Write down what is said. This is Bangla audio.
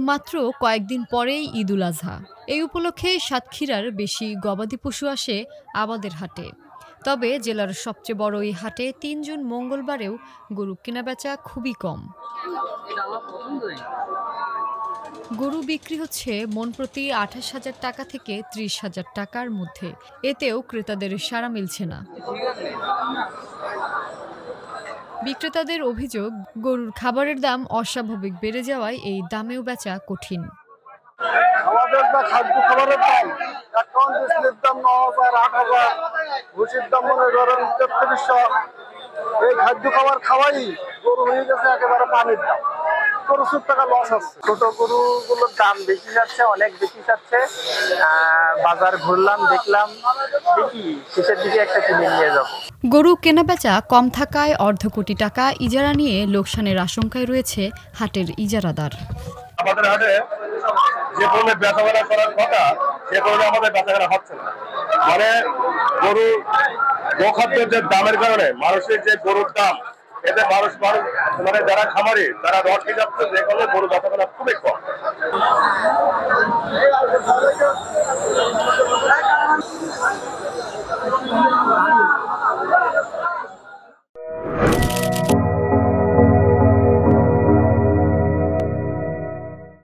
মাত্র কয়েকদিন পরেই ঈদুল আজহা। এই উপলক্ষে সাতক্ষীরার বেশি গবাদি পশু আসে আমাদের হাটে। তবে জেলার সবচেয়ে বড় এই হাটে ৩ জুন মঙ্গলবারেও গরু কেনাবেচা খুবই কম। গরু বিক্রি হচ্ছে মন প্রতি ২৮,০০০ টাকা থেকে ৩০,০০০ টাকার মধ্যে। এতেও ক্রেতাদের সাড়া মিলছে না। বিক্রেতাদের অভিযোগ, গরুর খাবারের দাম অস্বাভাবিক বেড়ে যাওয়ায় এই দামেও বেচা কঠিন। আমাদের যা খাদ্য খাবারের দাম, এখন বিস্কুটের দাম ৯,০০০, ৮,০০০, ভুসির দাম মনে করেন ৩৩০০। এই খাদ্য খাবার খাওয়াই গরু হয়ে গেছে একেবারে পানির দাম। প্রচুর টাকা লস হচ্ছে। ছোট গরুগুলোর দাম বেশি যাচ্ছে, অনেক বেশি যাচ্ছে। বাজার ঘুরলাম, দেখলাম, দেখি শেষের দিকে একটা কিনে নিয়ে যাব। গরু কেনাবেচা কম থাকায় অর্ধ কোটি টাকা ইজারা নিয়ে লোকসানের আশঙ্কায় রয়েছে হাটের ইজারাদার। আমাদের হাটে যে পরিমাণে বেচাকেনা করার কথা, সে পরিমাণে আমাদের বেচাকেনা হচ্ছে না। মানে গরু গোখাদ্যের যে দামের কারণে মানুষের যে গরুর দাম, এতে মানুষ মানে যারা খামারি তারা রটকে যাচ্ছে, যে কারণে গরু বেচাকেনা খুবই কম।